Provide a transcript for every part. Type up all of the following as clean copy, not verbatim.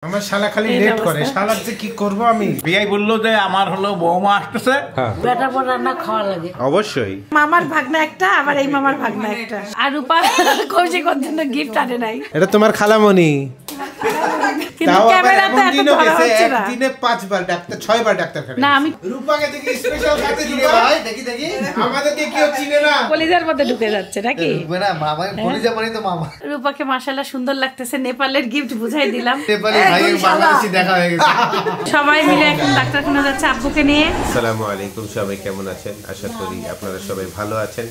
আমার শালা খালি লেট করে, শালা যে কি করব আমি। বিয়াই বললো যে আমার হলো বৌমা আসতেছে, বেটা পর রান্না খাওয়া লাগে। অবশ্যই মামার ভাগনা একটা, আবার এই মামার ভাগনা একটা। আর রূপা কৌশিকের জন্য গিফট আনে নাই। এটা তোমার খালামণি। কিন্তু ক্যামেরাতে এত ধরা হচ্ছে না। একদিনে 5 বার ডাক্তার, 6 বার ডাক্তার খানে। না আমি রূপাকে দেখি স্পেশাল খাতে দিলে ভাই, দেখি আমাদেরকে কেউ চিনে না। কলিজার মধ্যে ঢুকে যাচ্ছে নাকি? না মামা কলিজা মানে তো মামা। রূপাকে মাশাআল্লাহ সুন্দর লাগতেছে। নেপালের গিফট বুঝাই দিলাম। নেপালি ভাই বাংলাদেশি দেখা হয়ে গেছে। সবাই মিলে এখন ডাক্তারখানা যাচ্ছে আব্বুকে নিয়ে। আসসালামু আলাইকুম, সবাই কেমন আছেন? আশা করি আপনারা সবাই ভালো আছেন।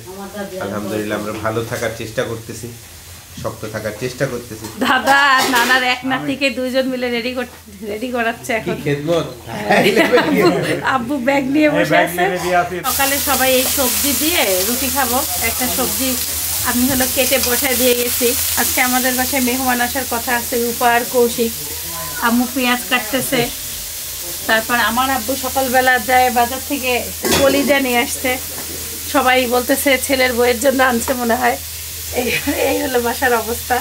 আলহামদুলিল্লাহ আমরা ভালো থাকার চেষ্টা করতেছি, শক্ত থাকার চেষ্টা করতেছি। দাদা আর নানার এক নাতিকে দুইজন মিলে রেডি করাচ্ছে এখন। কি খেদমত। আব্বু ব্যাগ নিয়ে বসে আছে। সকালে সবাই এই সবজি দিয়ে রুটি খাবো। একটা সবজি আমি হলো কেটে বসায় দিয়ে গেছি। আজকে আমাদের বাসায় মেহমান আসার কথা আছে, রূপা আর কৌশিক। আম্মু পেঁয়াজ কাটতেছে। তারপর আমার আব্বু সকালবেলা যায় বাজার থেকে কলিজা নিয়ে আসছে। সবাই বলতেছে ছেলের বইয়ের জন্য আনছে মনে হয়। এই হলো বাসার অবস্থা।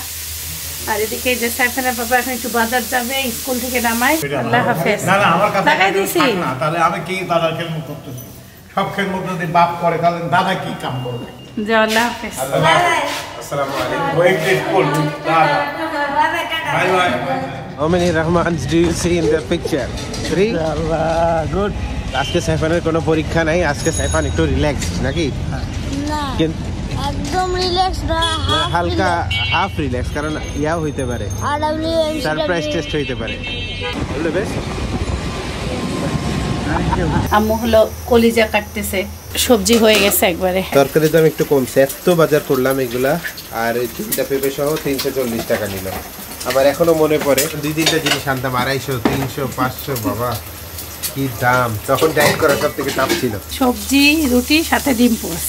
আর এদিকে যে সাইফানের বাবা এখন একটু বাজার যাবে, স্কুল থেকে নামায়। আল্লাহ হাফেজ। না না আমার কাছে লাগাই দিছি না, তাহলে আমি কি দাদার খেলমু করতেছি? সব খেলমু যদি বাপ করে তাহলে দাদা কি কাম করবে? যে আল্লাহ হাফেজ। আসসালামু আলাইকুম। ওই যে স্কুল দাদা bye bye. How many Rahmans do you see in the picture? 3? Good. আজকে সাইফানের কোনো পরীক্ষা নাই, আজকে সাইফান একটু রিল্যাক্সড নাকি? না কিন্তু একদম রিল্যাক্স না, হালকা হাফ রিল্যাক্স, কারণ ইয়াও হইতে পারে, সারপ্রাইজ টেস্ট হইতে পারে। All the best. আম্মু হলো কলিজা কাটতেছে, সবজি হয়ে গেছে একবারে। তরকারির দাম একটু কমছে, এত বাজার করলাম এগুলা, আর এই 3টা পেঁপে সহ 340 টাকা নিল। আবার এখনো মনে পড়ে 2-3টা জিনিস আনতাম 250, 300, 500, বাবা কি দাম। তখন ডায়েট করা সব থেকে টাফ ছিল। সবজি, রুটি, সাথে ডিম পোস।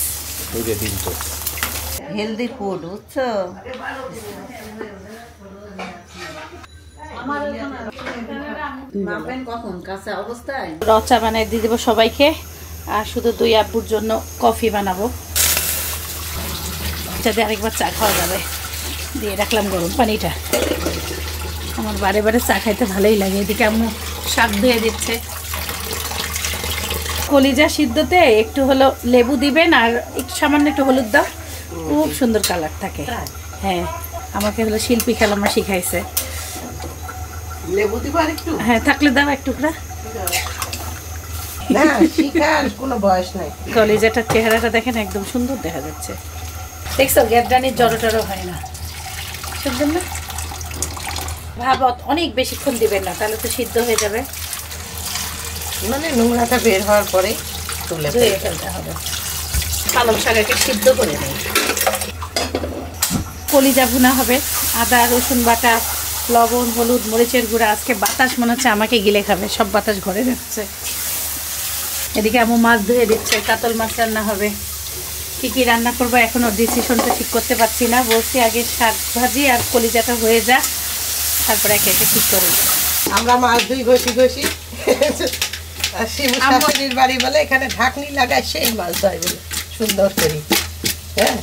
এই যে ডিম পোস, হেলদি ফুড, বুঝছো? নামবেন কখন? কাঁচা অবস্থায় রচা বানাই দিয়ে দেবো সবাইকে। আর শুধু দুই আব্বুর জন্য কফি বানাবো, যাতে আরেকবার চা খাওয়া যাবে। দিয়ে রাখলাম গরম পানিটা। আমার বারে বারে চা খাইতে ভালোই লাগে। এদিকে আম্মু শাক ধুয়ে দিচ্ছে। কলিজা সিদ্ধতে একটু হলো লেবু দিবেন আর একটু সামান্য একটু হলুদ দাও, খুব সুন্দর কালার থাকে। হ্যাঁ, আমাকে হলো শিল্পী খেলামা শিখাইছে। লেবু দিব আর একটু? হ্যাঁ, থাকলে দাও একটু করে। না, শিখার কোনো বয়স নাই। কলিজাটার চেহারাটা দেখেন, একদম সুন্দর দেখা যাচ্ছে। দেখছো গ্যাবডানির জড়ো হয় না, সুন্দর না? ভাব অনেক বেশিক্ষণ দিবেন না, তাহলে তো সিদ্ধ হয়ে যাবে। মানে নোংরাটা বের হওয়ার পরে তুলে ধুয়ে ফেলতে হবে। পালং শাককে সিদ্ধ করে নেই। কলিজা ভুনা হবে, আদা রসুন বাটা, লবণ, হলুদ, মরিচের গুঁড়া। আজকে বাতাস মনে হচ্ছে আমাকে গিলে খাবে, সব বাতাস ঘরে যাচ্ছে। এদিকে আমু মাছ ধুয়ে দিচ্ছে, কাতল মাছ রান্না হবে। কি কি রান্না করবো এখনো ডিসিশনটা ঠিক করতে পারছি না। বলছি আগে শাক ভাজি আর কলিজাটা হয়ে যা, তারপরে একে একে ঠিক করে। আমরা মাছ ধুই ঘষি শিবু শাশুড়ির বাড়ি বলে এখানে ঢাকনি লাগায় সেই মাছ ধয় বলে সুন্দর করি। হ্যাঁ,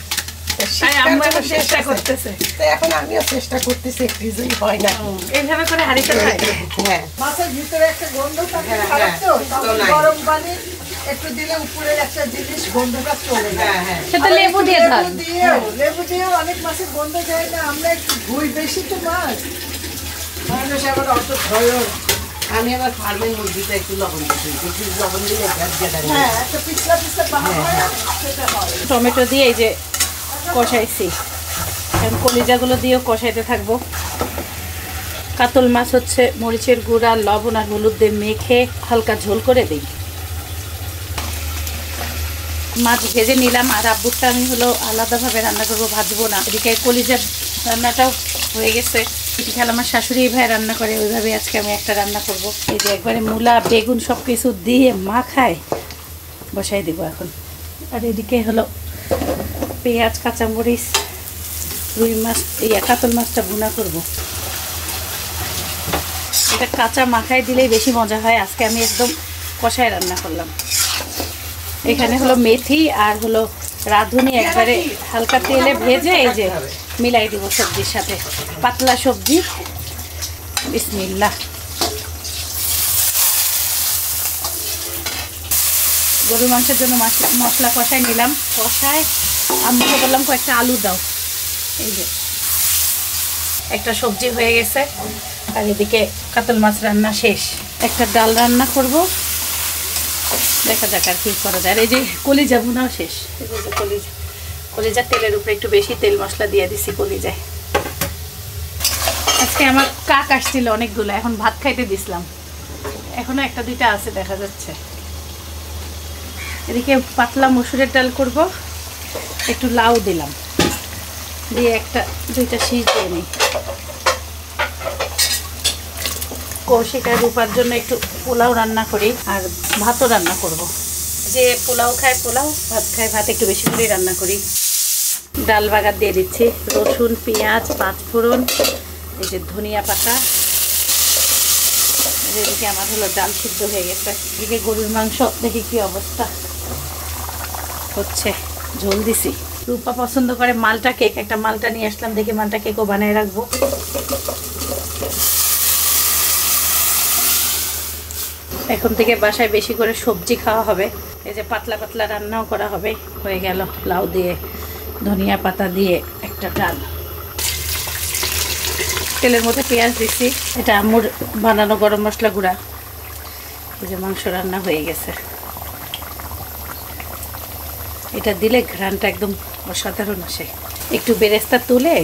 চেষ্টা করতেছে। এখন আমিও চেষ্টা করতেছি, কিছুই হয় না। এইভাবে করে হাঁড়িতে খাই। হ্যাঁ, মাছের ভিতরে একটা গন্ধ থাকে, খারাপ তো, তখন গরম পানি একটু দিলে উপরে একটা জিনিস গন্ধটা চলে যায়। সেটা লেবু দিয়ে ধর। লেবু দিয়েও অনেক মাছের গন্ধ যায় না। আমরা একটু ধুই বেশি তো মাছ, মানুষ আবার অত ভয়। আমি আবার ফার্মের মুরগিটা একটু লবণ দিই, একটু লবণ দিলে হ্যাঁ, একটা পিছলা পাহা হয়, সেটা হয়। টমেটো দিয়ে এই যে কষাইছি, এখন কলিজাগুলো দিয়েও কষাইতে থাকবো। কাতল মাছ হচ্ছে মরিচের গুঁড়া, লবণ আর হলুদ দিয়ে মেখে হালকা ঝোল করে দিই। মাছ ভেজে নিলাম, আর আব্বুরটা আমি হলো আলাদাভাবে রান্না করবো, ভাজবো না। এদিকে কলিজা রান্নাটাও হয়ে গেছে। খেলা আমার শাশুড়ি ভাই রান্না করে, ওইভাবে আজকে আমি একটা রান্না করব। এই যে একবারে মূলা বেগুন সব কিছু দিয়ে মাখায় বসাই দেবো এখন। আর এদিকে হলো পেঁয়াজ, কাঁচামরিচ, রুই মাছ, এই কাতল মাছটা ভুনা করব। এটা কাঁচা মাখায় দিলেই বেশি মজা হয়। আজকে আমি একদম কষায় রান্না করলাম। এখানে হলো মেথি আর হলো রাঁধুনি একবারে হালকা তেলে ভেজে এই যে মিলাই দিব সবজির সাথে। পাতলা সবজি, বিসমিল্লাহ। গরুর মাংসের জন্য মশলা কষাই নিলাম, কষায় আম্মুকে বললাম কয়েকটা আলু দাও। এই যে একটা সবজি হয়ে গেছে, আর এদিকে কাতল মাছ রান্না শেষ। একটা ডাল রান্না করব, দেখা যাক আর কি করা যায়। আর এই যে কলিজা ভুনাও শেষ। এই যে কলিজা তেলের উপরে একটু বেশি তেল মশলা দিয়ে দিছি কলিজায়। আজকে আমার কাক আসছিল অনেকগুলো, এখন ভাত খাইতে দিছিলাম, এখনো একটা দুইটা আছে দেখা যাচ্ছে। এদিকে পাতলা মসুরের ডাল করব, একটু লাউ দিলাম, দিয়ে একটা দুইটা শীষ দিয়ে নিই। কৌশিক আর রূপার জন্য একটু পোলাও রান্না করি, আর ভাতও রান্না করব। যে পোলাও খায় পোলাও, ভাত খায় ভাত, একটু বেশি করে রান্না করি। ডাল বাগার দিয়ে দিচ্ছি, রসুন, পেঁয়াজ, পাঁচফোড়ন, এই যে ধনিয়া পাতা। এদিকে আমার হলো ডাল সিদ্ধ হয়ে গেছে। এদিকে গরুর মাংস দেখি কি অবস্থা হচ্ছে, ঝোল দিছি। রূপা পছন্দ করে মালটা কেক, একটা মালটা নিয়ে আসলাম, দেখে মালটা কেকও বানিয়ে রাখবো। এখন থেকে বাসায় বেশি করে সবজি খাওয়া হবে। এই যে পাতলা পাতলা রান্নাও করা হবে। হয়ে গেল লাউ দিয়ে, ধনিয়া পাতা দিয়ে একটা ডাল। তেলের মধ্যে পেঁয়াজ দিচ্ছি, এটা আম্মুর বানানো গরম মশলা গুঁড়া। এই যে মাংস রান্না হয়ে গেছে, এটা দিলে ঘ্রাণটা একদম অসাধারণ আসে। একটু বেরেস্তা তুলে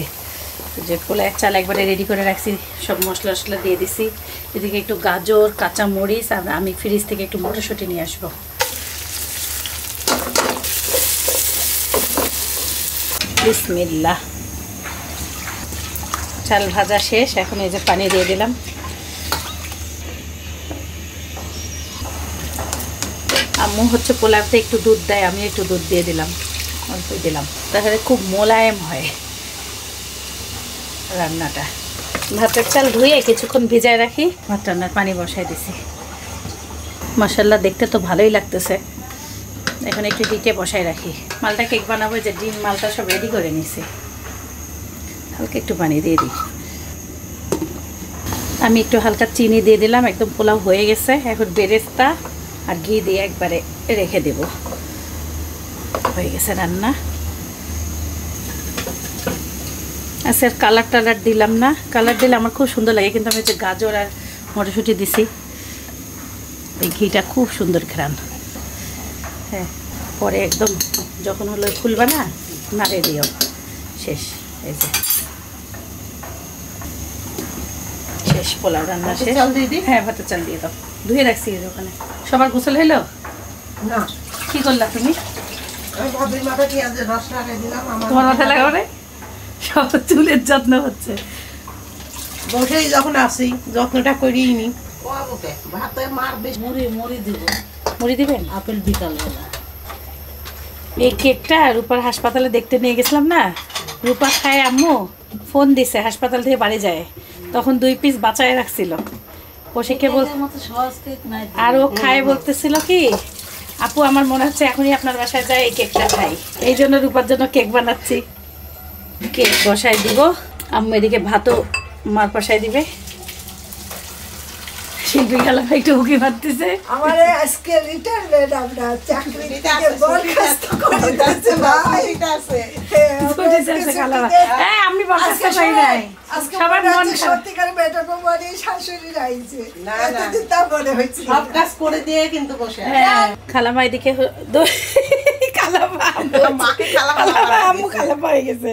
যে পোলাওয়ের চাল একবারে রেডি করে রাখছি, সব মশলা টশলা দিয়ে দিছি। এদিকে একটু গাজর, কাঁচা মরিচ, আর আমি ফ্রিজ থেকে একটু মটরশুঁটি নিয়ে আসবো। বিসমিল্লাহ। চাল ভাজা শেষ, এখন এই যে পানি দিয়ে দিলাম। আম্মু হচ্ছে পোলাওতে একটু দুধ দেয়, আমি একটু দুধ দিয়ে দিলাম, অল্পই দিলাম, তাহলে খুব মোলায়েম হয় রান্নাটা। ভাতের চাল ধুয়ে কিছুক্ষণ ভিজায় রাখি, ভাত রান্নার পানি বসাই দিছি। মাশাআল্লাহ দেখতে তো ভালোই লাগতেছে। এখন একটু দিকে বসাই রাখি। মালটা কেক বানাবো, যে ডিম মালটা সব রেডি করে নিছি, হালকা একটু পানি দিয়ে দিই। আমি একটু হালকা চিনি দিয়ে দিলাম, একদম পোলাও হয়ে গেছে। এখন বেরেস্তা আর ঘি দিয়ে একবারে রেখে দেব, হয়ে গেছে রান্না। আচ্ছা, কালার টালার দিলাম না, কালার দিলে আমার খুব সুন্দর লাগে, কিন্তু আমি হচ্ছে গাজর আর মটরশুঁটি দিছি। এই ঘিটা খুব সুন্দর ঘ্রাণ। হ্যাঁ, পরে একদম যখন হলো খুলবা না, নাড়ে দিও, শেষ। এই যে শেষ, পোলাও রান্না শেষ। হ্যাঁ, ভাতের চাল দিয়ে দাও, ধুয়ে রাখছি ওখানে। সবার গোসল হইলো না? কি করলা তুমি? আমি ভাবির মাথা পেঁয়াজের রস লাগাই দিলাম। তোমার মাথায় লাগাবো রে? সব চুলের যত্ন হচ্ছে। বসেই যখন আসি যত্নটা করিই নি। ভাতে মার বেশি। মুড়ি দিবেন? আপেল বিকালবেলা। এই কেকটা রূপার হাসপাতালে দেখতে নিয়ে গেছিলাম না, রূপা খায়, আম্মু ফোন দিছে হাসপাতাল থেকে বাড়ি যায়, তখন 2 পিস বাঁচায় রাখছিল। কৌশিককে বল, আর ও খায় বলতেছিল কি, আপু আমার মনে হচ্ছে এখনই আপনার বাসায় যায় এই কেকটা খাই। এই জন্য রূপার জন্য কেক বানাচ্ছি। কেক বসাই দিব, আম্মু এদিকে ভাতও মার পাশায় দিবে। শিল্পী খেলা একটু উকি মারতেছে। আমার আজকে রিটায়ারমেন্ট, আমরা চাকরি থেকে বরখাস্ত করে দিয়েছে ভাই। হ্যাঁ, আমি বরখাস্ত পাই নাই। আজকে সবার মন খারাপ। সত্যিকার বেটার বৌমারি শাশুড়ি রাইছে। এতদিন তা মনে হয়েছিল। সব কাজ করে দিয়ে কিন্তু বসে আছে। হ্যাঁ, খালামা এদিকে খালামা আম্মু খালামা হয়ে গেছে।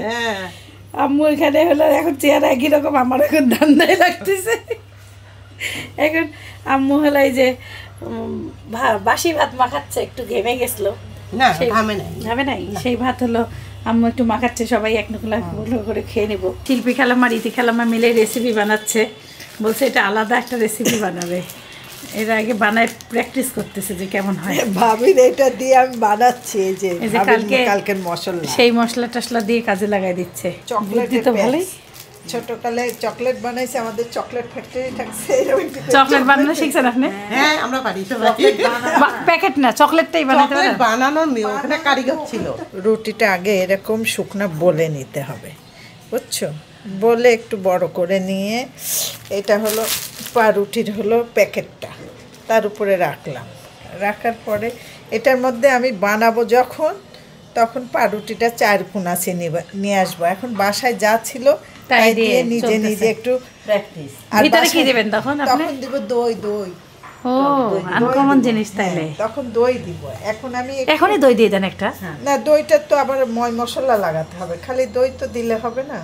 আম্মু এখানে হলো, এখন চেহারা একই রকম, আমার এখন ধান্দায় লাগতেছে। এখন আম্মু হলো এই যে বাসি ভাত মাখাচ্ছে, একটু ঘেমে গেছিল না, ঘামে নাই, সেই ভাত হলো আম্মু একটু মাখাচ্ছে, সবাই এক নকলা করে খেয়ে নেব। শিল্পী খালামা রীতি খালামা মিলে রেসিপি বানাচ্ছে, বলছে এটা আলাদা একটা রেসিপি বানাবে। এর আগে বানায় প্র্যাকটিস করতেছে যে কেমন হয়। ভাবির এটা দিয়ে আমি বানাচ্ছি, এই যে কালকের মশলা, সেই মশলা টশলা দিয়ে কাজে লাগাই দিচ্ছে। চকলেট তো ভালোই, ছোটকালে চকলেট বানাইছে, আমাদের চকলেট ফ্যাক্টরি থাকছে। চকলেট বানানো শিখছেন আপনি? হ্যাঁ, আমরা পারি সবাই। প্যাকেট না, চকলেটটাই বানাতে পারেন? বানানো ওখানে কারিগর ছিল। রুটিটা আগে এরকম শুকনা বলে নিতে হবে, বুঝছো? বলে একটু বড় করে নিয়ে এটা হলো পাউরুটির হলো প্যাকেটটা তার উপরে রাখলাম। রাখার পরে এটার মধ্যে আমি বানাবো যখন, তখন পাউরুটিটা 4 কোনা চিনি নিয়ে আসবো। এখন বাসায় যা ছিল তাই দিয়ে নিজে নিজে একটু প্র্যাকটিস। আর ভিতরে কি দিবেন তখন আপনি? তখন দিব দই। ও আনকমন জিনিস তাইলে। তখন দই দিব। এখন আমি এখনই দই দিয়ে দেন একটা। না, দইটা তো আবার মশলা লাগাতে হবে, খালি দই তো দিলে হবে না,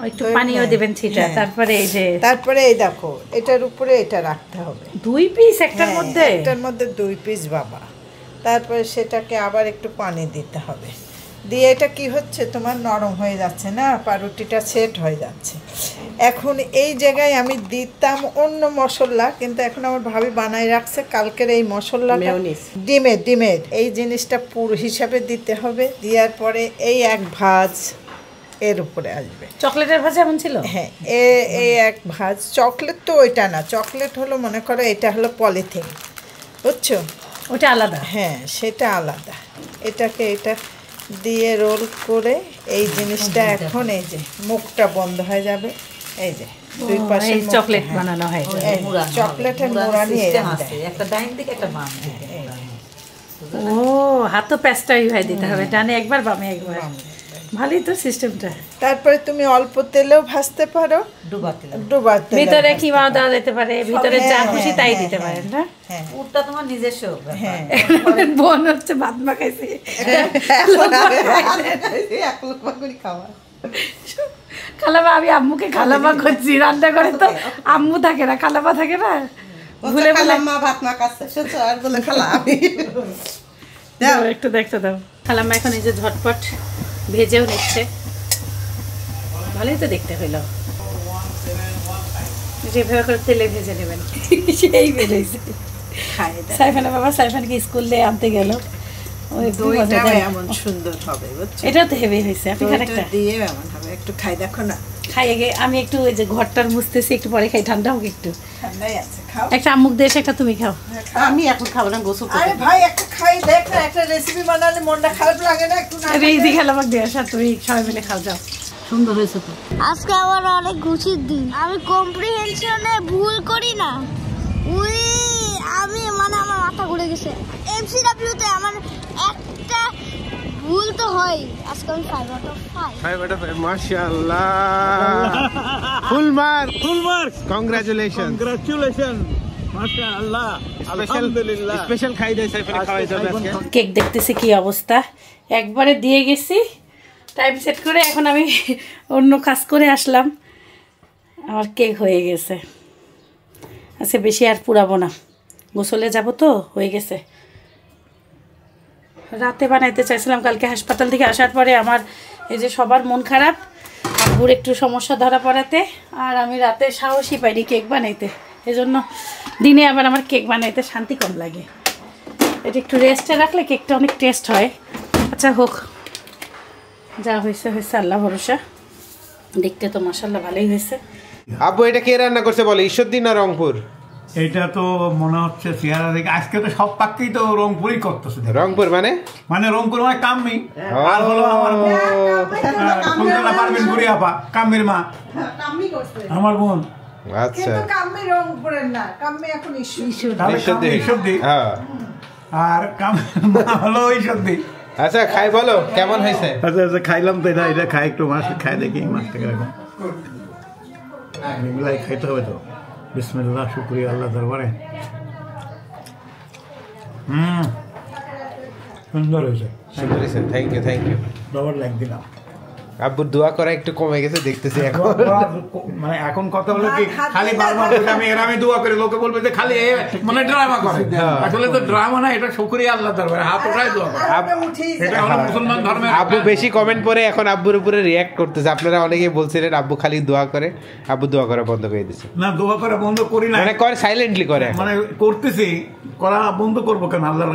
একটু পানিও দিবেন ছিটা। তারপরে এই যে তারপরে এই দেখো এটার উপরে এটা রাখতে হবে 2 পিস একটার মধ্যে। একটার মধ্যে 2 পিস বাবা। তারপরে সেটাকে আবার একটু পানি দিতে হবে, দিয়ে এটা কি হচ্ছে তোমার নরম হয়ে যাচ্ছে না, পাউরুটিটা সেট হয়ে যাচ্ছে। এখন এই জায়গায় আমি দিতাম অন্য মশলা, কিন্তু এখন আমার ভাবি বানাই রাখছে কালকের এই মশলাটা ডিমের এই জিনিসটা পুরো হিসাবে দিতে হবে। দেওয়ার পরে এই এক ভাঁজ এর উপরে আসবে। চকলেটের ভাঁজ এমন ছিল? হ্যাঁ, এই এক ভাঁজ। চকলেট তো ওইটা না, চকলেট হলো মনে করো এটা হলো পলিথিন, বুঝছো, ওটা আলাদা। হ্যাঁ সেটা আলাদা। এটাকে এটা দিয়ে রোল করে এই জিনিসটা এখন এই যে মুখটা বন্ধ হয়ে যাবে, এই যে 2 পাশে চকলেট বানানো হয়। চকলেটের মোড়া নিয়ে একটা ডাইন দিকে একটা বাম দিকে। ও হাত তো প্যাস্টাই হয়ে দিতে হবে, ডানে একবার বামে একবার। ভালোই তো সিস্টেমটা। তারপরে তুমি অল্প তেলেও ভাজতে পারো, ডুবা তেলে ভিতরে কিমা দেওয়া যেতে পারে, ভিতরে যা খুশি তাই দিতে পারেন না? হ্যাঁ, পুরটা তোমার নিজস্ব। হ্যাঁ বোন হচ্ছে ভাত মাখাইছে, খালামা আমি আম্মুকে খালামা করছি, রান্না করে তো আম্মু থাকে না, খালামা থাকে না, ভুলে ভুলে ভাত মাখাচ্ছে শুনছো আর বলে খালা আমি একটু দেখতে দাও। খালাম্মা এখন এই যে ঝটপট ভেজেও নিচ্ছে, ভালোই তো দেখতে হইলো। যেভাবে করে তেলে ভেজে নেবেন সেই বেড়েছে। সাইফানা বাবা সাইফানকে স্কুল দিয়ে আনতে গেল, এমন সুন্দর হবে, এটাও তো হেভি হয়েছে। আপনি খানিকটা দিয়ে এমন হবে, একটু খাই দেখো না। খাইয়ে গে আমি একটু ওই যে ঘরটার মুছতেছি, একটু পরে খাই, ঠান্ডা হোক একটু। ঠান্ডাই আছে, খাও। একটা আম্মুক দিয়ে একটা তুমি খাও। আমি এখন খাবো না, গোসল করব। আরে ভাই একটা খাই দেখ না, একটা রেসিপি বানালে মনটা খারাপ লাগে না একটু? না এই দিকে খালামাক দিয়ে আসা, তুমি সবাই মিলে খাও, যাও। সুন্দর হয়েছে তো। আজকে আমার অনেক খুশির দিন। আমি কম্প্রিহেনশনে ভুল করি না। উই আমি মানে আমার মাথা ঘুরে গেছে। এমসিডব্লিউ তে আমার একটা ভুল তো হয়। আজকে আমি 5 out of 5। মাশাআল্লাহ, ফুল মার্ক। কংগ্রাচুলেশন মাশাআল্লাহ, আলহামদুলিল্লাহ। স্পেশাল খাই দেয় সাইফানে খাওয়াই যাবে আজকে। কেক দেখতেছি কি অবস্থা, একবারে দিয়ে গেছি টাইম সেট করে। এখন আমি অন্য কাজ করে আসলাম, আমার কেক হয়ে গেছে। আচ্ছা বেশি আর পুরাবো না, গোসলে যাব তো, হয়ে গেছে। রাতে বানাইতে চাইছিলাম, কালকে হাসপাতাল থেকে আসার পরে আমার এই যে সবার মন খারাপ, আব্বুর একটু সমস্যা ধরা পড়াতে, আর আমি রাতে সাহসই পাইনি কেক বানাইতে। এজন্য দিনে আবার আমার কেক বানাইতে শান্তি কম লাগে। এটা একটু রেস্টে রাখলে কেকটা অনেক টেস্ট হয়। আচ্ছা হোক, যা হয়েছে হয়েছে, আল্লাহ ভরসা। দেখতে তো মাশাআল্লাহ ভালোই হয়েছে। আব্বু এটা কে রান্না করছে বলে, ঈশ্বরদী না রংপুর? এটা তো মনে হচ্ছে চেহারা দেখে আজকে তো সব পাক্কেই তো রংপুরই করতেছে। রংপুর মানে রংপুর মানে কাম্মি, আর হলো আমার ফুলতলা পারবেন ঘুরে আপা, কাম্মির মা, আমার বোন। আচ্ছা, কিন্তু কাম্মি রংপুরের না, কাম্মি এখন ঈশ্বরদী, হ্যাঁ, আর কাম্মির মা হলো ঈশ্বরদী। আচ্ছা খাই বলো কেমন হয়েছে? আচ্ছা খাইলাম তো, এটা খাই, একটু মাছ খাই দেখি, মাছটা কিরকম মিলাই খাইতে হবে তো। বিসমিল্লাহ, শুকরিয়া আল্লাহ দরবারে। সুন্দর হয়েছে, থ্যাংক ইউ। ডবল লাইক দিলাম। আব্বুর দোয়া করা একটু কমে গেছে দেখতেছি এখন। মানে এখন কথা হলো কি, খালি বারবার আমি দোয়া করে লোকে বলবে যে খালি মানে ড্রামা করে। আসলে তো ড্রামা না, এটা শুকরিয়া আল্লাহ দরবারে, হাত ওঠাই দোয়া করে। এটা হলো মুসলমান ধর্মের। আব্বু বেশি কমেন্ট পরে এখন আব্বুর উপরে রিয়াক্ট করতেছে। আপনারা অনেকেই বলছিলেন আব্বু খালি দোয়া করে, আব্বু দোয়া করা বন্ধ করে দিয়েছে। না, দোয়া করা বন্ধ করি না, মানে করে সাইলেন্টলি করে, মানে করতেছি, করা বন্ধ করবো কেন? আল্লাহর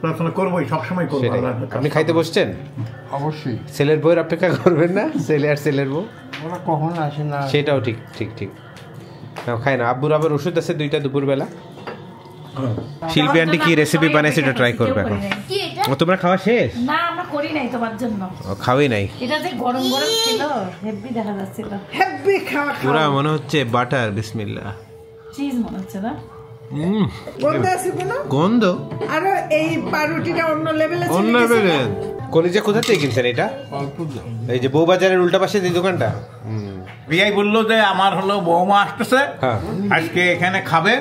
প্রার্থনা করবোই, সবসময় করবো। আপনি খাইতে বসছেন? অবশ্যই। ছেলের বউয়ের অপেক্ষা করবেন না? ছেলে আর ছেলের বউ ওরা কখন আসে না, সেটাও ঠিক খাই না। আব্বুর আবার ওষুধ আছে 2টা দুপুরবেলা। শিল্পী আন্টি কি রেসিপি বানাইছে এটা ট্রাই করবে এখন। ও তোমরা খাওয়া শেষ? না আমরা করি নাই তোমার জন্য। খাওয়াই নাই। এটা যে গরম গরম ছিল, হেভি দেখা যাচ্ছিল। হেভি খাওয়া পুরা মনে হচ্ছে বাটার। বিসমিল্লাহ। চিজ মনে হচ্ছে না? গন্ধ আছে কোনো? গন্ধ। আর এই পাউরুটিটা অন্য লেভেলে ছিল। অন্য লেভেলে। কলিজা কোথা থেকে কিনছেন এটা? এই যে বউবাজারের উল্টা পাশে যে দোকানটা। বিয়াই বললো যে আমার হলো বৌমা আসতেছে, আজকে এখানে খাবে।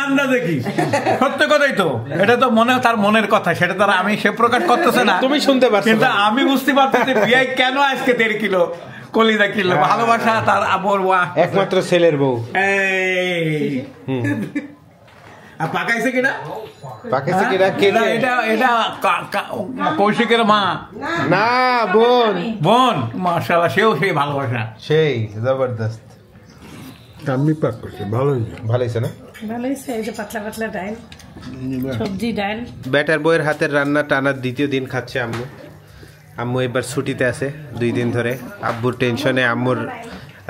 আমরা দেখি সত্যি কথাই তো, এটা তো মনে তার মনের কথা, সেটা তার আমি সে প্রকাশ করতেছে না, তুমি শুনতে পাচ্ছ, কিন্তু আমি বুঝতে পারতেছি বিয়াই কেন আজকে 1.5 কিলো কলিজা কিলো। ভালোবাসা তার আবর একমাত্র ছেলের বউ। পাকাইছে কিনা? পাকাইছে কিনা? এটা এটা কৌশিকের মা না, বোন। বোন মাশাআল্লাহ, সেও সেই ভালোবাসা, সেই জবরদস্ত। আমি পাক করছি, ভালো হয়েছে। ভালো হয়েছে না? ভালো হয়েছে। এই যে পাতলা পাতলা ডাল, সবজি ডাল। বেটার বউয়ের হাতের রান্না টানার দ্বিতীয় দিন খাচ্ছে আম্মু। আম্মু এবার ছুটিতে আছে 2 দিন ধরে। আব্বুর টেনশনে আম্মুর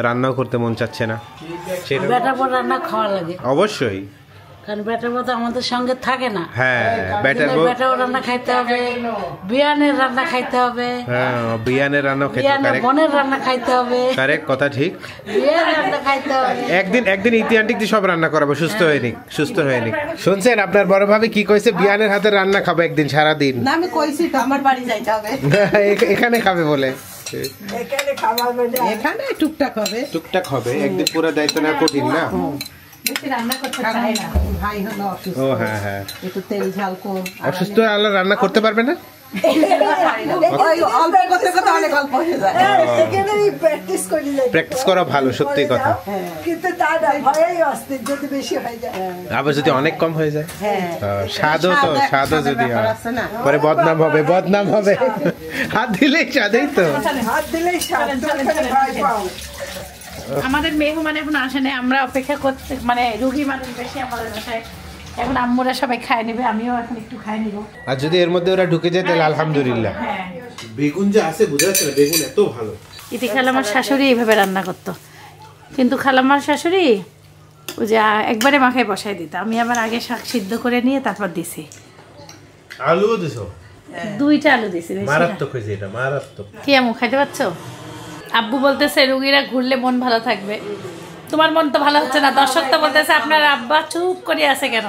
রান্নাও করতে মন চাচ্ছে না। বেটার বউ রান্না খাওয়া লাগে অবশ্যই, কারণ বেটার বউ তো আমাদের সঙ্গে থাকে না। হ্যাঁ, বেটার রান্না খাইতে হবে, বিয়ানের রান্না খাইতে হবে। হ্যাঁ, বিয়ানের রান্না খেতে বিয়ানের বোনের রান্না খাইতে হবে। কারেক্ট কথা, ঠিক। বিয়ানের রান্না খাইতে হবে। একদিন ইতি আন্টিক দিয়ে সব রান্না করাবো, সুস্থ হয়ে নিক। শুনছেন আপনার বড় ভাবি কি কইছে? বিয়ানের হাতের রান্না খাবো একদিন সারাদিন। না, আমি কইছি তো আমার বাড়ি যাইতে হবে। এখানে খাবে বলে। এখানে খাবার বলে এখানে টুকটাক হবে। টুকটাক হবে, একদিন পুরো দায়িত্ব না, কঠিন না। বেশি রান্না করতে চাই না। ভাই হলো অসুস্থ। ও হ্যাঁ হ্যাঁ, একটু তেল ঝাল কম। অসুস্থ আল্লাহ রান্না করতে পারবে না। অল্প করতে করতে অনেক অল্প হয়ে যায়। এখানেই প্র্যাকটিস করে যায়। প্র্যাকটিস করা ভালো, সত্যি কথা। কিন্তু তার ভয়েই অস্থির যদি বেশি হয়ে যায়। আবার যদি অনেক কম হয়ে যায়, স্বাদও যদি হয়, পরে বদনাম হবে। হাত দিলেই স্বাদেই তো। হাত দিলেই স্বাদ। ভয় পাও। আমাদের মেহমান এখন আসে না, আমরা অপেক্ষা করতে, মানে রুগী মানুষ বেশি আমাদের বাসায়। এখন আম্মুরা সবাই খায় নেবে, আমিও এখন একটু খাই নিব। আর যদি এর মধ্যে ওরা ঢুকে যায় তাহলে আলহামদুলিল্লাহ। বেগুন যে আছে বুঝা যাচ্ছে না, বেগুন এত ভালো। ইতি খালামার শাশুড়ি এইভাবে রান্না করতো, কিন্তু খালামার শাশুড়ি ওই যে একবারে মাখায় বসাই দিত। আমি আবার আগে শাক সিদ্ধ করে নিয়ে তারপর দিছি। আলুও দিছো? 2টা আলু দিছি। মারাত্মক হয়েছে এটা, মারাত্মক। কি আম্মু খাইতে পারছো? আব্বু বলতেছে রুগীরা ঘুরলে মন ভালো থাকবে। তোমার মন তো ভালো হচ্ছে না, দর্শক তো বলতেছে আপনার আব্বা চুপ করে আছে কেন,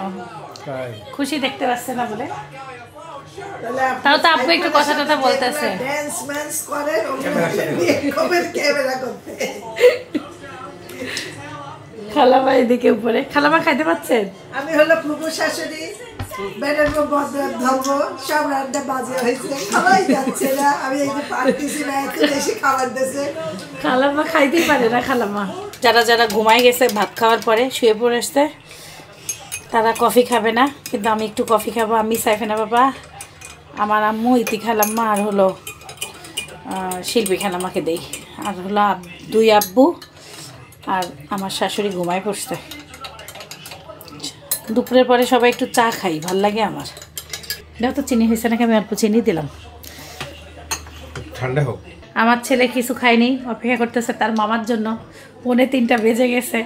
খুশি দেখতে পাচ্ছে না বলে। তাও তো আব্বু একটু কথা টথা বলতেছে। ড্যান্স ম্যান্স করে কমের ক্যামেরা করতে। খালামা এদিকে উপরে। খালামা খাইতে পাচ্ছেন? আমি হলো ফুফু শাশুড়ি, বেটার বউ বদরাত ধরবো, সব রান্না বাজে হয়েছে, খাওয়াই যাচ্ছে না। আমি এই যে পারতেছি না, একটু বেশি খাবার দিয়েছে। খালামা খাইতেই পারে না। খালামা যারা যারা ঘুমাই গেছে ভাত খাওয়ার পরে শুয়ে পড়ে আসছে, তারা কফি খাবে না, কিন্তু আমি একটু কফি খাবো। আমি সাইফেনা বাবা, আমার আম্মু, ইতি খালাম্মা, আর হলো শিল্পী খালাম্মাকে দেই, আর হলো 2 আব্বু আর আমার শাশুড়ি ঘুমায় পড়ছে। দুপুরের পরে সবাই একটু চা খাই, ভাল লাগে আমার। দেখো তো চিনি হয়েছে নাকি, আমি অল্প চিনি দিলাম। ঠান্ডা হোক। আমার ছেলে কিছু খায়নি, অপেক্ষা করতেছে তার মামার জন্য। 2:45 বেজে গেছে,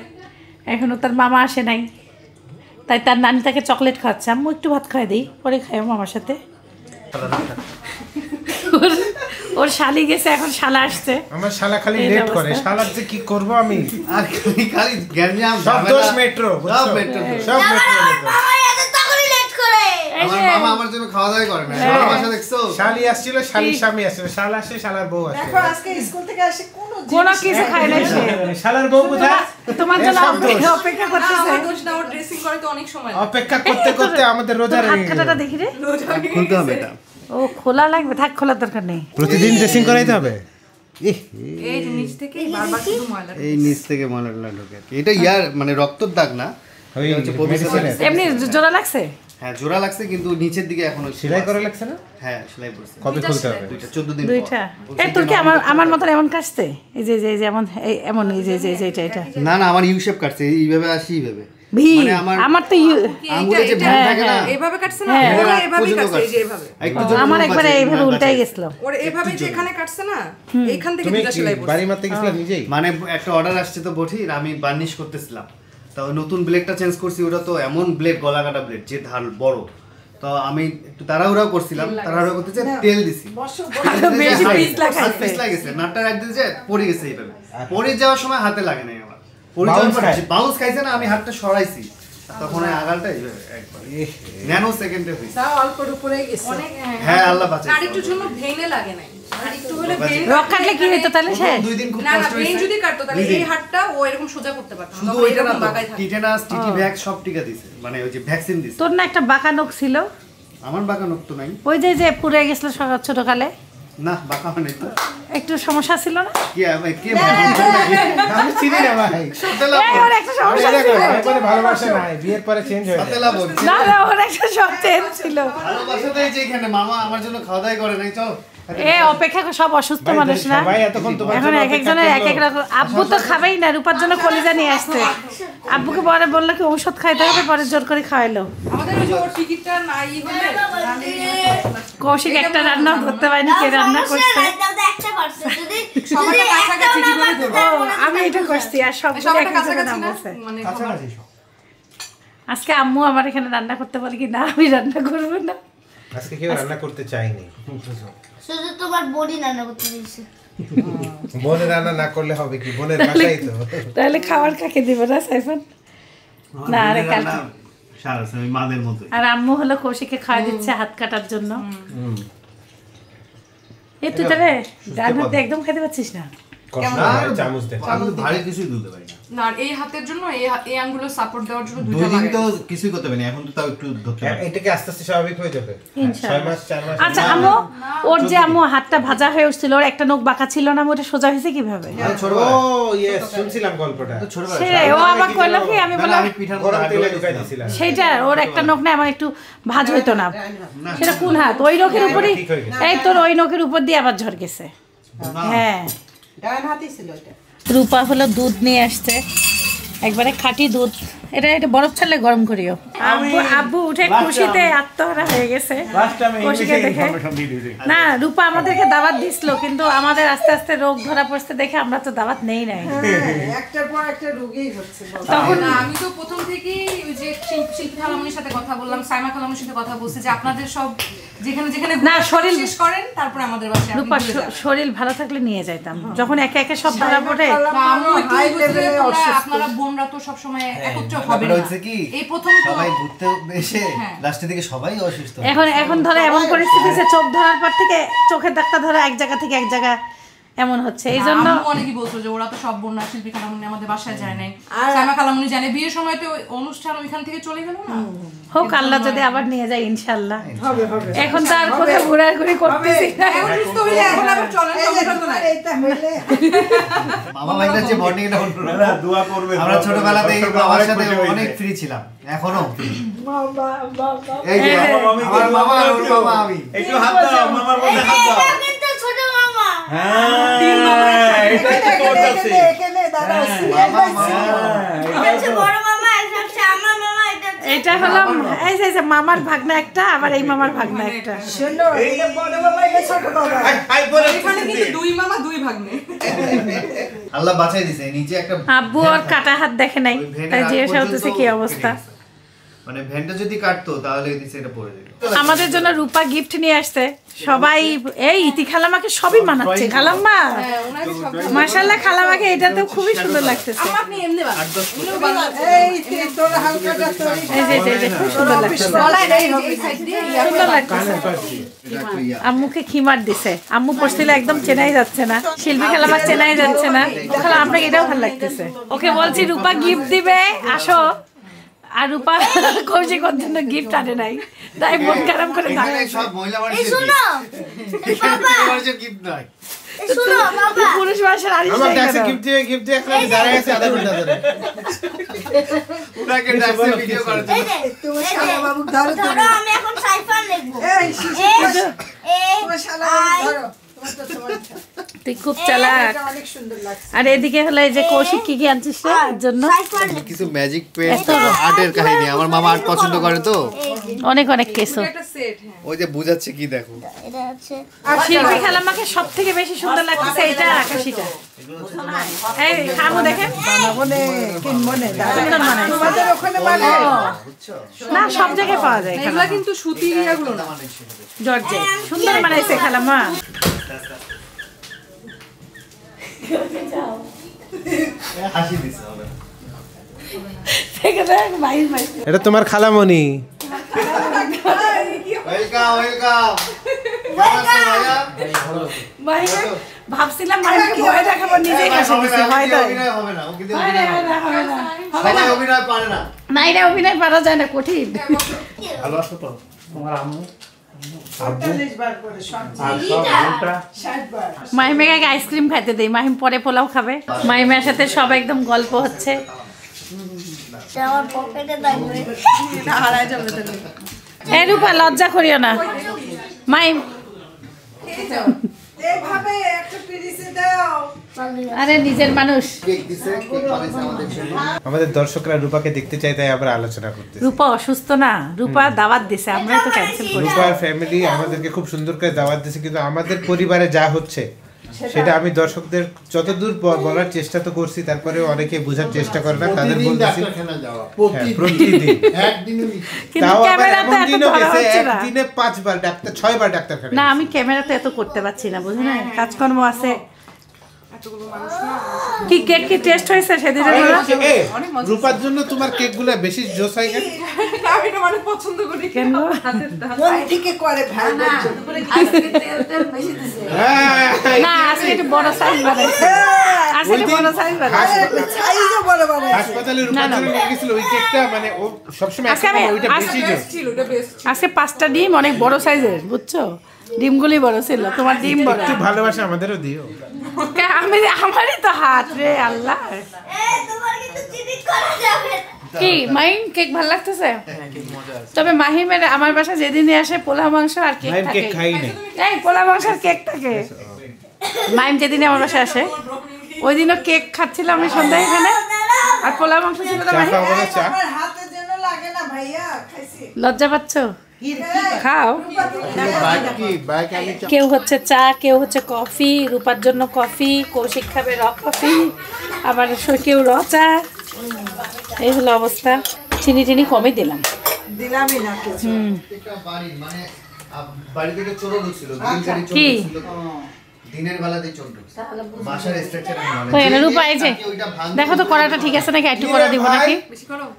এখনও তার মামা আসে নাই, তাই তার নানি তাকে চকলেট খাওয়াচ্ছে। আম্মু একটু ভাত খাওয়াই দিই, পরে খাই মামার সাথে। ওর শালি গেছে, এখন শালা আসছে। আমার শালা খালি লেট করে, শালার যে কি করব আমি। আর খালি গ্যাঞ্জাম, সব দোষ মেট্রো, সব মেট্রো। আমার মামা আমার জন্য খাওয়া দাওয়া করে না। আমার বাসা দেখছো, শালি আসছিল, শালির স্বামী আসছিল, শালা আসে, শালার বউ আসে। দেখো আজকে স্কুল থেকে এসে কোনো কিছু খায় না সে। শালার বউ কোথায়? তোমার জন্য অপেক্ষা করতেছে। অপেক্ষা করতে করতে আমাদের রোজা রয়ে গেল। হাতটা দেখি রে, খুলতে হবে এটা। ও খোলা লাগবে, থাক, খোলার দরকার নেই। প্রতিদিন ড্রেসিং করাইতে হবে। এই নিচ থেকে ময়লা ঢোকে। এটা ইয়ার মানে রক্তর দাগ না, ওই হচ্ছে পবিত্র। এমনি জোড়া লাগছে? হ্যাঁ জোড়া লাগছে, কিন্তু নিচের দিকে এখনো সেলাই করা লাগছে না? হ্যাঁ সেলাই করছে। কবে খুলতে হবে? 14 দিন। 2টা। এই তোর কি আমার মতন এমন কাটছে? এই যে যেমন এমন, এই যে এটা না না, আমার ইউ শেপ কাটছে, এইভাবে আসি এইভাবে। ভি, মানে আমার তো আঙ্গুলে যে ভ্যান থাকে না, এইভাবে কাটছে না, হ্যাঁ, ওরা এভাবেই কাটছে, এই যে এভাবে। একটু জোরে আমার জোরে একবারে বাজে, এইভাবে উল্টাই গেছিল। ওরা এভাবে যে এখানে কাটছে না, এইখান থেকে তুমি দুটো সেলাই করছে। বাড়ি মারতে গেছিলা নিজেই? মানে একটা অর্ডার আসছে তো বঠির, আমি বার্নিশ করতেছিলাম, তো নতুন ব্লেডটা চেঞ্জ করছি। ওটা তো এমন ব্লেড, গলা কাটা ব্লেড, যে ধার বড়, তো আমি একটু তাড়াহুড়া করছিলাম, তাড়াহুড়া করতে যে তেল দিছি, পিস লাগেছে, নাটটা রাখ দিতে পড়ে গেছে এইভাবে। পড়ে যাওয়ার সময় হাতে লাগে নাই আমার, পড়ে যাওয়ার পর বাউন্স খাইছে না, আমি হাতটা সরাইছি, তখন ওই আগালটা একবার ন্যানো সেকেন্ডে হইছে, তাও অল্পর উপরে গেছে অনেক হ্যাঁ আল্লাহ বাঁচাইছে। আর একটু জন্য ভেঙে লাগে নাই, আর একটু হলে ভেঙে রক কাটলে কি হতো তাহলে? সে 2 দিন খুব না না কষ্ট ভেঙে হইছে। যদি কাটতো তাহলে এই হাতটা ও এরকম সোজা করতে পারতো না, শুধু ওইটা না, টিটেনাস, টিটি ভ্যাক সব টিকা দিছে, মানে ওই যে ভ্যাকসিন দিছে। তোর না একটা বাঁকা নখ ছিল? আমার বাঁকা নখ তো নাই। ওই যে যে পুড়ে গেছিল ছোটকালে? না বাঁকা মানে তো একটু সমস্যা ছিল না? কি কে আমি চিনি না ভাই, ওর একটা সমস্যা ছিল, একবারে ভালোবাসা নাই, বিয়ের পরে চেঞ্জ হয়ে যায়। সাতেলা বলছি না না ওর একটা সব চেঞ্জ ছিল। ভালোবাসাতেই যে এখানে মামা আমার জন্য খাওয়া দাওয়া করে নাই, চল অপেক্ষা সব অসুস্থ মানুষ না, ভাই এতক্ষণ তোমার এখন এক একজনের এক এক রকম। আব্বু তো খাবেই না, রূপার জন্য কলিজা নিয়ে আসছে। আব্বুকে পরে বললো কি ঔষধ খাইতে হবে, পরে জোর করে খাওয়াইলো। আমাদের ওই যে ওর টিকিটটা নাই হলে কৌশিক একটা রান্নাও ধরতে পারেনি, কে রান্না করছে। সবাইকে কাছাকাছি কিভাবে দেবো, আমি এটা করছি, আর সব সবাইকে কাছাকাছি না মানে আজকে আম্মু আমার এখানে রান্না করতে বলে কি না, আমি রান্না করবো না। আজকে কেউ রান্না করতে চাইনি, শুধু তোমার বডি রান্না করতে দিয়েছে। বোনে রান্না না করলে হবে কি, বোনের বাসাই তো। তাহলে খাবার কাকে দিব না সাইফান? না আরে কালকে সারা আমি মাদের মতো। আর আম্মু হলো কৌশিককে খাওয়া দিচ্ছে হাত কাটার জন্য। এই তুই তাহলে ডান হাতে একদম খেতে পাচ্ছিস না? চামচ দে, আমি তো ভারী কিছুই দিতে পারি না। না আর এই হাতের জন্য এই আঙ্গুলো সাপোর্ট দেওয়ার জন্য 2 দুইটা দিন লাগে তো কিছুই করতে পারি না, এখন তো তাও একটু ধরতে পারি। এটাকে আস্তে আস্তে স্বাভাবিক হয়ে যাবে, 6 মাস 4 মাস। আচ্ছা আম্মু, ওর যে আম্মু হাতটা ভাজা হয়ে উঠছিল, ওর একটা নখ বাঁকা ছিল না, ওটা সোজা হয়েছে কিভাবে? ও ইয়েস, শুনছিলাম গল্পটা। সে ও আবার কইলো কি, আমি বললাম আমি পিঠার গরম তেলে ঢুকাই দিছিলাম। সেইটা ওর একটা নখ না আমার একটু ভাজ হইতো না, সেটা কোন হাত? ওই নখের উপরই, এই তোর ওই নখের উপর দিয়ে আবার ঝড় গেছে। হ্যাঁ ডান হাতই ছিল এটা। রূপা হলো দুধ নিয়ে আসছে, একবারে খাঁটি দুধ। এটা বরফ ছাড়লে গরম করিও। আব্বু উঠে খুশিতে আত্মহারা হয়ে গেছে কৌশিককে দেখে। না রূপা আমাদেরকে দাওয়াত দিছিল, কিন্তু আমাদের আস্তে আস্তে রোগ ধরা পড়ছে দেখে আমরা তো দাওয়াত নেই নাই। একটার পর একটা রোগই হচ্ছে। তখন আমি তো প্রথম থেকেই ওই যে শিল্পী খালামণির সাথে কথা বললাম, সাইমা খালামণির সাথে কথা বলছি যে আপনাদের সব যেখানে যেখানে না শরীর শেষ করেন তারপর আমাদের বাসায় রূপা শরীর ভালো থাকলে নিয়ে যাইতাম, যখন একে একে সব ধরা পড়ে। আপনারা বোনরা তো সবসময় একত্র হবে না, এই প্রথম তো সবাই ঘুরতে এসে লাস্টের দিকে সবাই অসুস্থ। এখন ধরো এমন পরিস্থিতি যে চোখ ধরার পর থেকে চোখের ডাক্তার ধরো এক জায়গা থেকে এক জায়গা এমন হচ্ছে। এই জন্য অনেকেই বলতো যে ওরা তো সব বোনরা শিল্পী খালামণি আমাদের বাসায় যায় নাই, সাইমা খালামণি জানে বিয়ের সময় তো অনুষ্ঠান ওইখান থেকে চলে গেল না। হোক আল্লাহ যদি আবার নিয়ে যায় ইনশাআল্লাহ। এখন তো আর কোথাও ঘোরাঘুরি করতেছি না, এখন সুস্থ হইলে এখন আবার চলেন, সমস্যা তো নাই। এইটা হইলে মামা ভাইটার যে বন্ডিংটা অন্যরকম। দোয়া করবে, আমরা ছোটবেলাতেই বাবার সাথে অনেক ফ্রি ছিলাম, এখনো এই যে আমার মামা আর ওর মামা আমি। একটু হাত দাও মামার মধ্যে, হাত দাও। এটা কিন্তু ছোট মামা। হ্যাঁ এটা তো করতেছে। এখানে দাঁড়াও। এটা হচ্ছে বড় মামা, এটা হচ্ছে আমার মামা, এটা হলো এই যে মামার ভাগনা একটা, আবার এই মামার ভাগনা একটা। শোনো, এটা বড় বাবা, এটা ছোট বাবা। এখানে কিন্তু দুই মামা দুই ভাগ্নে। আল্লাহ বাঁচাই দিছে, নিচে একটা আব্বু আর কাটা হাত দেখে নাই, তাই জিজ্ঞাসা হতেছে কি অবস্থা। মানে ভ্যানটা যদি কাটতো তাহলে নিচে এটা পড়ে যেত। আমাদের জন্য রূপা গিফট নিয়ে আসছে, সবাই এই ইতি খালামাকে সবই মানাচ্ছে। খালাম্মা মাশাআল্লাহ, খালামাকে এটা তো খুবই সুন্দর লাগতেছে। আপনি এমনি এই তোর হালকাটা তৈরি, এই যে খুব সুন্দর লাগতেছে, সুন্দর লাগতেছে। আম্মুকে খিমার দিছে, আম্মু পড়ছিল একদম চেনাই যাচ্ছে না, শিল্পী খালামা চেনাই যাচ্ছে না। খালা আপনাকে এটাও ভালো লাগতেছে। ওকে বলছি রূপা গিফট দিবে, আসো। আর রূপা কৌশিক ওর জন্য গিফট আনে নাই, তাই মন খারাপ করে এখানে সব মহিলা মানুষের শুনো বাবা, গিফট নয়, শুনো বাবা, পুরুষ মানুষের আরিশ আমার নাই দেখছে কেন? গিফট দিয়ে এখন দাঁড়ায় আছে আধা ঘন্টা ধরে। ওনাকে ডাকছে ভিডিও করার জন্য। তুমি শালা বাবু ধরো তো। ধরো আমি এখন সাইফান লিখবো। এই শিশু, এ তোমার শালা বাবু ধরো। তুই খুব চালাক। আর এদিকে হলো এই যে কৌশিক কি কি আনছিস এর জন্য কিছু ম্যাজিক পেস্ট আর্টের কাহিনী, আমার মামা আর্ট পছন্দ করে তো অনেক অনেক কেসো। ওই যে বুঝাচ্ছে কি দেখো। এটা আছে আর শিল্পী খালাম্মাকে সবথেকে বেশি সুন্দর লাগছে এটা আকাশিটা। এই খাবো দেখেন বানাবনে কিনবনে সুন্দর বানাইছে। তোমাদের ওখানে বানায় না সব জায়গায় পাওয়া যায় এগুলা কিন্তু সুতি ইয়েগুলো না, জর্জেট। সুন্দর বানাইছে খালাম্মা। হাসি দিছে হবে। এটা তোমার খালামণি। Welcome welcome. ভাইয়া ভাবছিলাম মাইকে ভয় দেখাবো, নিজেই হাসি দিছে। ভয় দেয় অভিনয় হবে না, ওকে দিয়ে সবাই অভিনয় পারে না। নাইরা অভিনয় পারা যায় না, কঠিন। ভালো আছো তো তোমার আম্মু? মাহিমেকে আইসক্রিম খাইতে দেই, মাহিম পরে পোলাও খাবে। মাহিমের সাথে সব একদম গল্প হচ্ছে। আমার পকেটে থাকবে এই রূপা লজ্জা করিও না মাহিম। এইভাবে একটা পিরিসে দাও। আরে নিজের মানুষ। কেক দিছে, কেক বানাইছে আমাদের জন্য। আমাদের দর্শকরা রূপাকে দেখতে চাই, তাই আমরা আলোচনা করতেছি। রূপা অসুস্থ না, রূপা দাওয়াত দিছে, আমরা তো ক্যান্সেল করি। রূপার ফ্যামিলি আমাদেরকে খুব সুন্দর করে দাওয়াত দিয়েছে, কিন্তু আমাদের পরিবারে যা হচ্ছে সেটা আমি দর্শকদের যতদূর বলার চেষ্টা তো করছি, তারপরে অনেকে বোঝার চেষ্টা করে না। তাদের বলতেছি প্রতিদিন তাও আবার এমন দিনও গেছে একদিনে 5 বার ডাক্তার 6 বার ডাক্তারখানা। না আমি ক্যামেরাতে এত করতে পারছি না, বুঝো না, কাজকর্ম আছে। কি কেক কি টেস্ট হয়েছে সেদিনের? রূপার জন্য তোমার কেকগুলো বেশি জোস হয় কেন? আমি এটা মানে পছন্দ করি। কেন মন থেকে করে ভাই না আজকে একটু বড় সাইজ বানাইছে, আজকে বড় সাইজ বানাইছে। সাইজও বড় বড় হাসপাতালে রূপার জন্য নিয়ে গেছিল ওই কেকটা, মানে ও সবসময় ওইটা বেশি জোস ছিল, ওটা বেস্ট। আজকে 5টা ডিম অনেক বড় সাইজের, বুঝছো, ডিমগুলি বড় ছিল। তোমার ডিম বড়। একটু ভালোবাসা আমাদেরও দিও। আমি আমারই তো হাত রে আল্লাহ। তোমার কিন্তু চিনিং করা যাবে না। কি মাহিম কেক ভালো লাগতেছে? তবে মাহিমের আমার বাসা যেদিনই আসে পোলাও মাংস আর কেক মাহিম থাকে। কেক খাই নাই। এই পোলাও মাংস আর কেক থাকে। মাহিম যেদিনই আমার বাসায় আসে ওই দিনও কেক খাচ্ছিলাম আমি সন্ধ্যায় এখানে, আর পোলাও মাংস ছিল না। মাহিম আমার হাতে যেন লাগে না ভাইয়া, খাইছি। লজ্জা পাচ্ছ? খাও। আমি কেউ হচ্ছে চা, কেউ হচ্ছে কফি, রূপার জন্য কফি, কৌশিক খাবে র কফি, আবার কেউ র চা। এই হলো অবস্থা। চিনি টিনি কমই দিলাম। দিলামই না কিছু। একটা বাড়ি মানে বাড়ি থেকে চোর ঢুকছিল, দিনকারি চোর কি? ঢুকছিল। দিনের বেলাতেই চোর ঢুকছিল। বাসার স্ট্রাকচার আমি তো এনে রূপা এই যে দেখো তো কড়াটা ঠিক আছে নাকি, একটু করে দিব নাকি?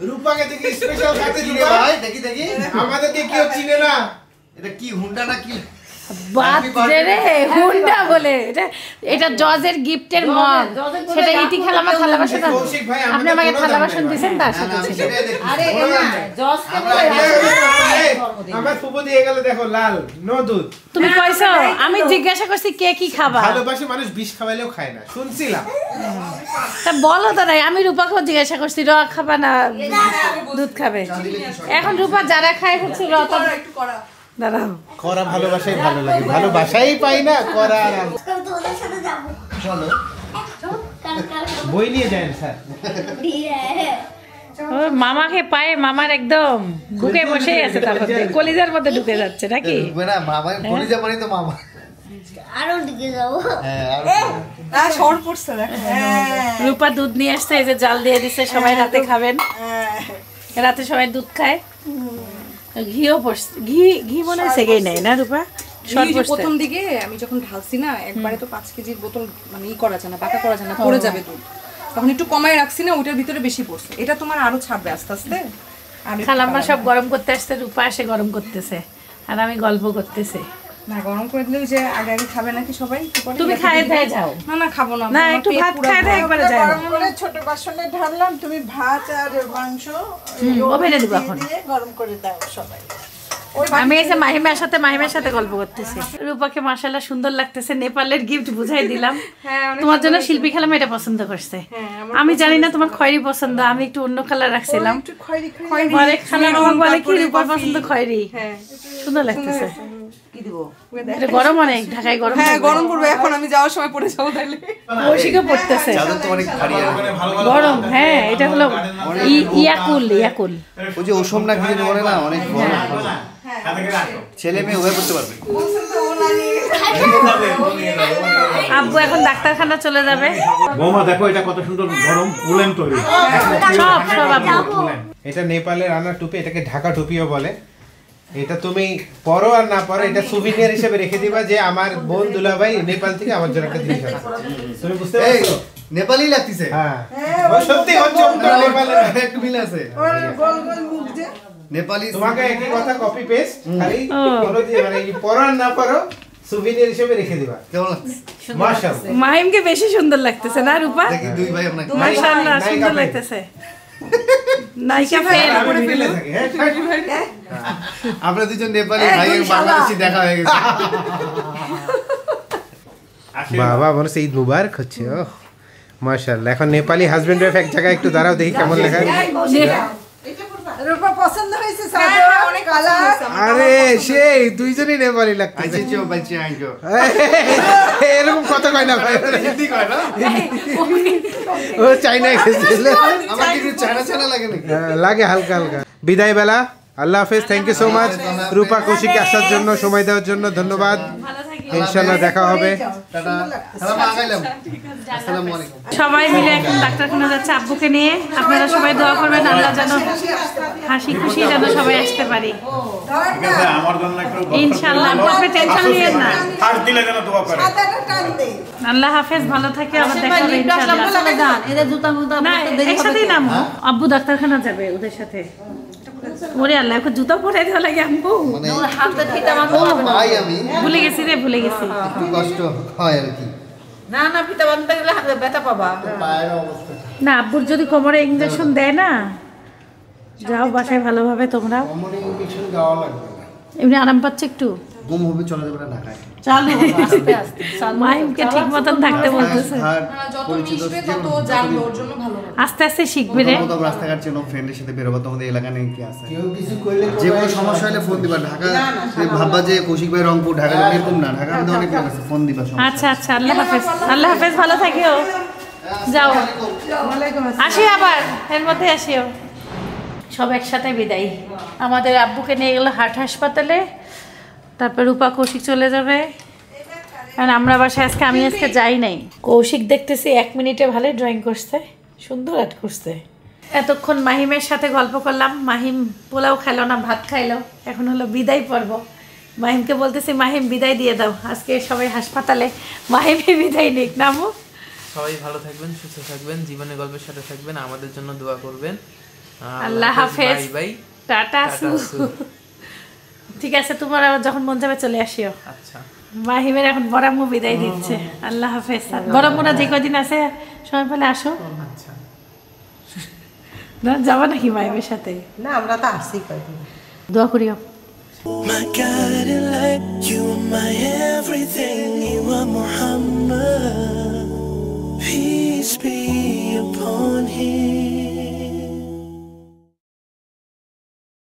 রূপাকে দেখি স্পেশাল খাতে দিলে ভাই দেখি দেখি আমাদেরকে কেউ চিনে না। এটা কি হুন্ডা না কি? বাদ দে রে, হুন্ডা বলে। এটা জজের গিফটের মগ, সেটা ইতি খালামা থালা বাসন। কৌশিক ভাই আপনি আমাকে থালা বাসন দিয়েছেন তার সাথে ছিল। আমার ফুপু দিয়ে গেল, দেখো লাল নো দুধ। তুমি কইছো? আমি জিজ্ঞাসা করছি কে কি খাবা। ভালোবাসে মানুষ বিষ খাওয়াইলেও খায় না, শুনছিলাম। তা বলো তো নাই, আমি রূপাকেও জিজ্ঞাসা করছি র খাবা না দুধ খাবে। এখন রূপা যারা খায় হচ্ছে র। একটু করা দাঁড়াও, করা ভালোবাসাই ভালো লাগে, ভালোবাসাই পাই না করা। আর আমি তোমাদের সাথে যাব। চলো বই নিয়ে যান স্যার। ও মামাকে পায়ে মামার একদম বুকে বসে আছে, তার মধ্যে কলিজার মধ্যে ঢুকে যাচ্ছে নাকি? না মামা কলিজা মানে তো মামা। আরো দিকে যাব। হ্যাঁ আর না সর পড়ছে দেখো। রূপা দুধ নিয়ে আসছে, এই যে জাল দিয়ে দিছে, সবাই রাতে খাবেন। রাতে সবাই দুধ খায়। ঘিও পড়ছে, ঘি মনে হয় সেগেই নেই না রূপা? প্রথম দিকে আমি যখন ঢালছি না একবারে তো 5 কেজির বোতল মানে ই করা যায় না, বাঁকা করা যায় না, পড়ে যাবে দুধ। তখন একটু কমায় রাখছি না, ওইটার ভিতরে বেশি পড়ছে। এটা তোমার আরো ছাড়বে আস্তে আস্তে। খালাম্মা সব গরম করতে আসছে, রূপা এসে গরম করতেছে আর আমি গল্প করতেছি। না গরম করে দিলে যে আগে আগে খাবে নাকি সবাই? তুমি খায় দেয় যাও। না না খাবো না, না একটু ভাত খায় দেয় একবারে যাও। গরম করে ছোট বাসনে ঢাললাম, তুমি ভাত আর মাংস ওভেনে দিব এখন। দিয়ে গরম করে দাও সবাই। আমি এসে মাহিমের সাথে গল্প করতেছি। রূপাকে মাশাআল্লাহ সুন্দর লাগতেছে, নেপালের গিফট বুঝাই দিলাম। তোমার জন্য শিল্পী খালাম এটা পছন্দ করছে। আমি জানি না তোমার খয়েরি পছন্দ, আমি একটু অন্য কালার রাখছিলাম। খয়েরি খালাম বলে কি রূপার পছন্দ খয়েরি, সুন্দর লাগতেছে। কি দিব এটা গরম অনেক, ঢাকায় গরম। হ্যাঁ গরম পড়বে, এখন আমি যাওয়ার সময় পরে যাবো তাইলে। কৌশিকও পড়তেছে চাদর তো অনেক ভারী আর গরম। হ্যাঁ এটা হলো ইয়াকুল। ওই যে ওসম না কি যেন বলে না, অনেক গরম। ছেলে মেয়ে উভয় করতে পারবে। আব্বু এখন ডাক্তারখানা চলে যাবে। বৌমা দেখো এটা কত সুন্দর গরম উলেন তৈরি। সব আব্বু। এটা নেপালের আনা টুপি, এটাকে ঢাকা টুপিও বলে। এটা তুমি পরো আর না পরো, এটা সুভিনিয়ার হিসেবে রেখে দিবা যে আমার বোন দুলাভাই নেপাল থেকে আমার জন্য একটা জিনিস আনছে। তুমি বুঝতে পারছো? নেপালি লাগতেছে। হ্যাঁ সত্যি হচ্ছে নেপালের একটু মিল আছে। গোল গোল মুখ যে নেপালি তোমাকে একই কথা কপি পেস্ট, খালি কোনো দিয়ে মানে পরো আর না পরো সুভিনিয়ার হিসেবে রেখে দিবা। কেমন লাগছে? মাশাআল্লাহ। মাহিমকে বেশি সুন্দর লাগতেছে না রূপা? দেখি দুই ভাই আপনাকে মাশাআল্লাহ সুন্দর লাগতেছে। নায়িকা ফেল আমি ফেলে থাকি। হ্যাঁ আমরা দুজন নেপালি ভাই বাংলাদেশি দেখা হয়ে গেছে। বাবা মনে হচ্ছে ঈদ মুবারক হচ্ছে। ও মাশাআল্লাহ। এখন নেপালি হাজবেন্ড ওয়াইফ এক জায়গায় একটু দাঁড়াও, দেখি কেমন লেখা। রূপা পছন্দ হয়েছে সাদা অনেক কালার। আরে সেই দুইজনই নেপালি লাগতেছে। আইছো বাচ্চা আইছো। এরকম কথা কয় না ভাই, হিন্দি কয় না? ও চাইনা গেছিল। আমার কি চায়না লাগে নাকি? লাগে হালকা হালকা। বিদায় বেলা, আল্লাহ হাফেজ। থ্যাংক ইউ সো মাচ রূপা কৌশিককে আসার জন্য, সময় দেওয়ার জন্য ধন্যবাদ। ইনশাআল্লাহ দেখা হবে। টাটা। সালাম আগাইলাম। আসসালামু আলাইকুম। সবাই মিলে এখন ডাক্তারখানা যাচ্ছে আব্বুকে নিয়ে। আপনারা সবাই দোয়া করবেন আল্লাহ যেন হাসি খুশি যেন সবাই আসতে পারি ঠিক আছে, আমার জন্য একটু ইনশাআল্লাহ। আপনি টেনশন নিয়েন না, আর দিলে যেন দোয়া করে। আল্লাহ হাফেজ, ভালো থাকে, আবার দেখা হবে ইনশাআল্লাহ। এদের জুতা মুতা না একসাথেই নামো, আব্বু ডাক্তারখানা যাবে ওদের সাথে। ওরে আল্লাহ, এখন জুতা পরে দেওয়া লাগে আম্মু। হাতে ফিটা বাঁধতে ও হবে না। ভাই আমি ভুলে গেছি রে, ভুলে গেছি। একটু কষ্ট হয় আর কি। না না ফিটা বাঁধতে গেলে হাতে ব্যথা পাবা। পায়ের অবস্থা না আব্বুর যদি কোমরে ইনজেকশন দেয় না, যাও বাসায় ভালোভাবে তোমরা। কমনিং কিছু দেওয়া লাগবে না। এমনি আরাম পাচ্ছে একটু? ঘুম হবে, চলে যাবে না ঢাকায়। চালু আস্তে আস্তে মাইমকে ঠিক মতন থাকতে বলতেছে। যত মিশবে তত জানবে, ওর জন্য ভালো হবে। আস্তে আস্তে শিখবে রে। প্রথম রাস্তাঘাট চেনো, ফ্রেন্ডের সাথে বেরোবো, তোমাদের এলাকা নেই কি আছে, যে কোনো সমস্যা হলে ফোন দিবা। ঢাকা ভাববা যে কৌশিক ভাই রংপুর, ঢাকা এরকম না, ঢাকার মধ্যে অনেক লোক আছে, ফোন দিবা। আচ্ছা আচ্ছা, আল্লাহ হাফেজ। আল্লাহ হাফেজ, ভালো থাকিও। যাও, আসি আবার, এর মধ্যে আসিও। সব একসাথে বিদায়। আমাদের আব্বুকে নিয়ে গেল হার্ট হাসপাতালে, তারপর রূপা কৌশিক চলে যাবে। কারণ আমরা বাসায় আমি আজকে যাই নাই। কৌশিক দেখতেছি 1 মিনিটে ভালোই ড্রয়িং করছে, সুন্দর আর্ট করছে। এতক্ষণ মাহিমের সাথে গল্প করলাম। মাহিম পোলাও খাইলো না, ভাত খাইলো। এখন হলো বিদায় পর্ব। মাহিমকে বলতেছি মাহিম বিদায় দিয়ে দাও, আজকে সবাই হাসপাতালে, মাহিমই বিদায় নিক। নামো। সবাই ভালো থাকবেন, সুস্থ থাকবেন, জীবনের গল্পের সাথে থাকবেন, আমাদের জন্য দোয়া করবেন। আল্লাহ হাফেজ, বাই টাটা। ঠিক আছে, তোমার আবার যখন মন যাবে চলে আসিও। আচ্ছা, মাহিমের এখন বড়াম্মু বিদায় দিচ্ছে। আল্লাহ হাফেজ। বড়াম্মুরা যে কদিন আছে সময় পেলে আসো। আচ্ছা, না যাবো নাকি মাহিমের সাথে? না আমরা তো আসি কয়দিন। দোয়া করিও। My guiding light, you are my everything, you are Muhammad. Peace be upon him.